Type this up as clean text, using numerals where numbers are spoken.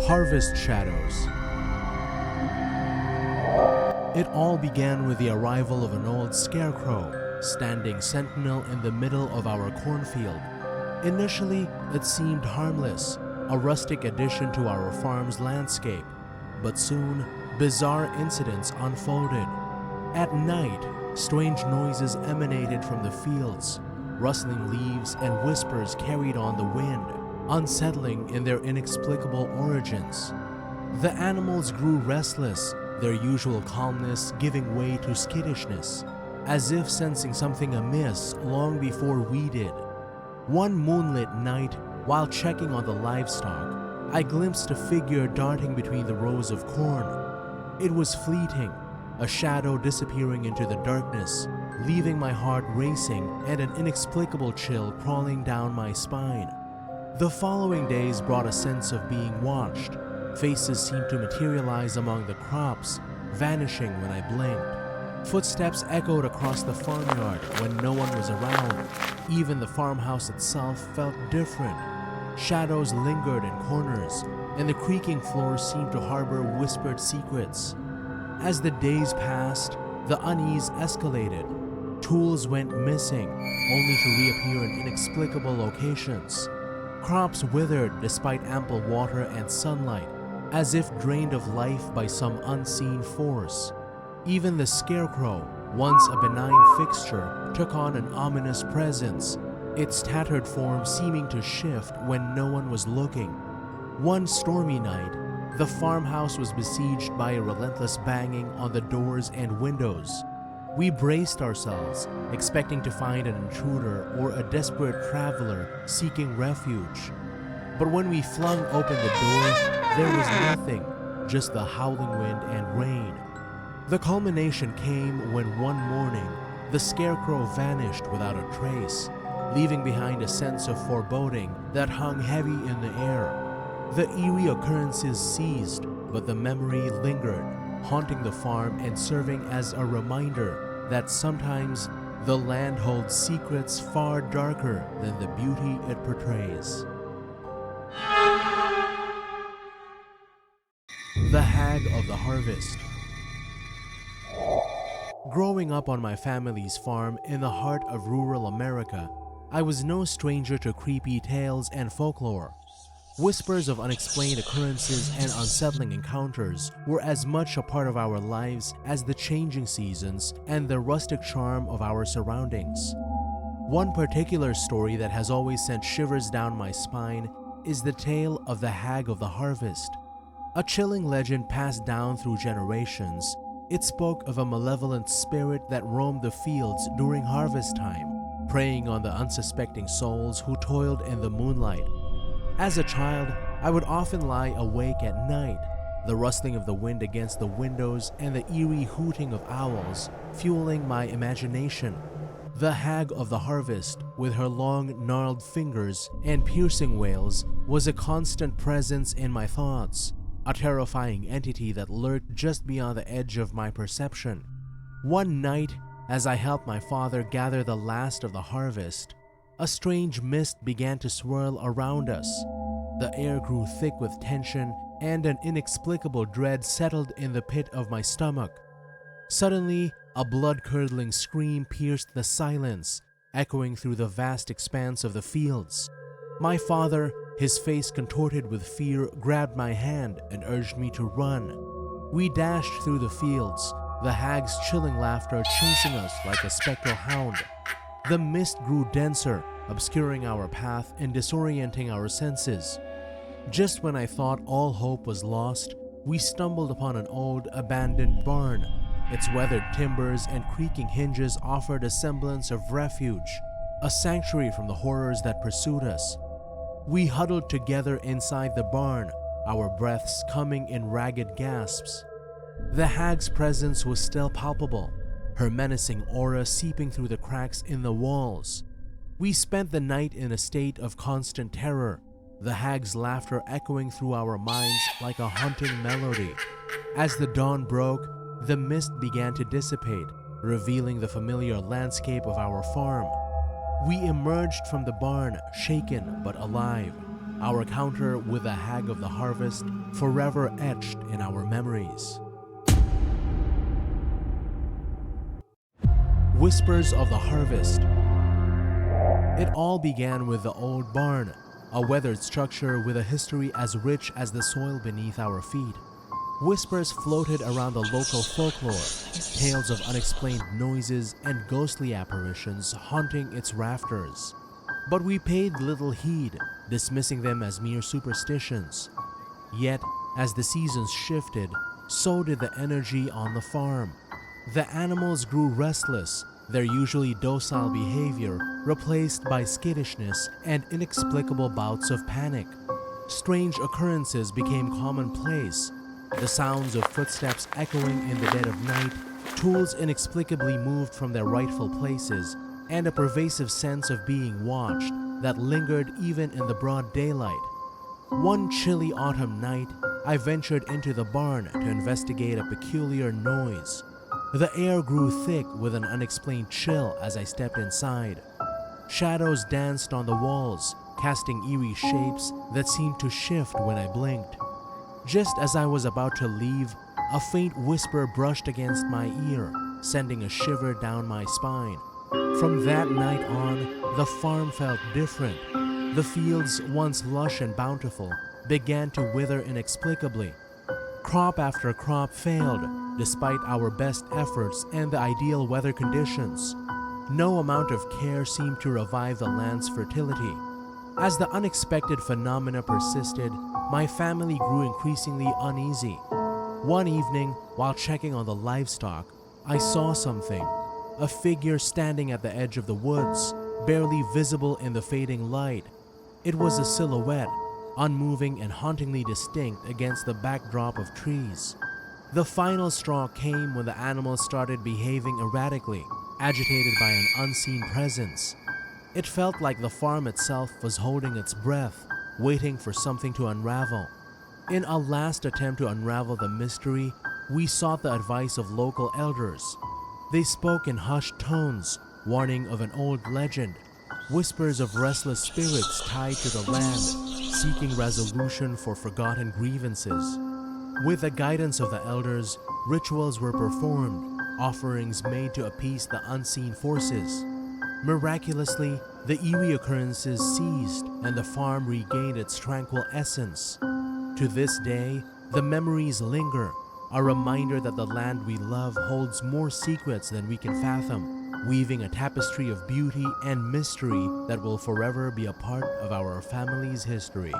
Harvest shadows. It all began with the arrival of an old scarecrow, standing sentinel in the middle of our cornfield. Initially, it seemed harmless, a rustic addition to our farm's landscape. But soon, bizarre incidents unfolded. At night, strange noises emanated from the fields, rustling leaves and whispers carried on the wind, unsettling in their inexplicable origins. The animals grew restless, their usual calmness giving way to skittishness, as if sensing something amiss long before we did. One moonlit night, while checking on the livestock, I glimpsed a figure darting between the rows of corn. It was fleeting, a shadow disappearing into the darkness, leaving my heart racing and an inexplicable chill crawling down my spine. The following days brought a sense of being watched. Faces seemed to materialize among the crops, vanishing when I blinked. Footsteps echoed across the farmyard when no one was around. Even the farmhouse itself felt different. Shadows lingered in corners, and the creaking floors seemed to harbor whispered secrets. As the days passed, the unease escalated. Tools went missing, only to reappear in inexplicable locations. Crops withered despite ample water and sunlight, as if drained of life by some unseen force. Even the scarecrow, once a benign fixture, took on an ominous presence, its tattered form seeming to shift when no one was looking. One stormy night, the farmhouse was besieged by a relentless banging on the doors and windows. We braced ourselves, expecting to find an intruder or a desperate traveler seeking refuge. But when we flung open the door, there was nothing, just the howling wind and rain. The culmination came when one morning, the scarecrow vanished without a trace, leaving behind a sense of foreboding that hung heavy in the air. The eerie occurrences ceased, but the memory lingered, haunting the farm and serving as a reminder that sometimes the land holds secrets far darker than the beauty it portrays. The Hag of the Harvest. Growing up on my family's farm in the heart of rural America, I was no stranger to creepy tales and folklore. Whispers of unexplained occurrences and unsettling encounters were as much a part of our lives as the changing seasons and the rustic charm of our surroundings. One particular story that has always sent shivers down my spine is the tale of the Hag of the Harvest. A chilling legend passed down through generations, it spoke of a malevolent spirit that roamed the fields during harvest time, preying on the unsuspecting souls who toiled in the moonlight. As a child, I would often lie awake at night, the rustling of the wind against the windows and the eerie hooting of owls fueling my imagination. The Hag of the Harvest, with her long, gnarled fingers and piercing wails, was a constant presence in my thoughts, a terrifying entity that lurked just beyond the edge of my perception. One night, as I helped my father gather the last of the harvest, a strange mist began to swirl around us. The air grew thick with tension, and an inexplicable dread settled in the pit of my stomach. Suddenly, a blood-curdling scream pierced the silence, echoing through the vast expanse of the fields. My father, his face contorted with fear, grabbed my hand and urged me to run. We dashed through the fields, the hag's chilling laughter chasing us like a spectral hound. The mist grew denser, obscuring our path and disorienting our senses. Just when I thought all hope was lost, we stumbled upon an old, abandoned barn. Its weathered timbers and creaking hinges offered a semblance of refuge, a sanctuary from the horrors that pursued us. We huddled together inside the barn, our breaths coming in ragged gasps. The hag's presence was still palpable, her menacing aura seeping through the cracks in the walls. We spent the night in a state of constant terror, the hag's laughter echoing through our minds like a haunting melody. As the dawn broke, the mist began to dissipate, revealing the familiar landscape of our farm. We emerged from the barn, shaken but alive. our encounter with the hag of the harvest forever etched in our memories. Whispers of the Harvest. It all began with the old barn, a weathered structure with a history as rich as the soil beneath our feet. Whispers floated around the local folklore, tales of unexplained noises and ghostly apparitions haunting its rafters. But we paid little heed, dismissing them as mere superstitions. Yet, as the seasons shifted, so did the energy on the farm. The animals grew restless, their usually docile behavior replaced by skittishness and inexplicable bouts of panic. Strange occurrences became commonplace, the sounds of footsteps echoing in the dead of night, tools inexplicably moved from their rightful places, and a pervasive sense of being watched that lingered even in the broad daylight. One chilly autumn night, I ventured into the barn to investigate a peculiar noise. The air grew thick with an unexplained chill as I stepped inside. Shadows danced on the walls, casting eerie shapes that seemed to shift when I blinked. Just as I was about to leave, a faint whisper brushed against my ear, sending a shiver down my spine. From that night on, the farm felt different. The fields, once lush and bountiful, began to wither inexplicably. Crop after crop failed, despite our best efforts and the ideal weather conditions. No amount of care seemed to revive the land's fertility. As the unexpected phenomena persisted, my family grew increasingly uneasy. One evening, while checking on the livestock, I saw something. A figure standing at the edge of the woods, barely visible in the fading light. It was a silhouette, unmoving and hauntingly distinct against the backdrop of trees. The final straw came when the animals started behaving erratically, agitated by an unseen presence. It felt like the farm itself was holding its breath, waiting for something to unravel. In a last attempt to unravel the mystery, we sought the advice of local elders. They spoke in hushed tones, warning of an old legend, whispers of restless spirits tied to the land, seeking resolution for forgotten grievances. With the guidance of the elders, rituals were performed, offerings made to appease the unseen forces. Miraculously, the eerie occurrences ceased and the farm regained its tranquil essence. To this day, the memories linger, a reminder that the land we love holds more secrets than we can fathom, weaving a tapestry of beauty and mystery that will forever be a part of our family's history.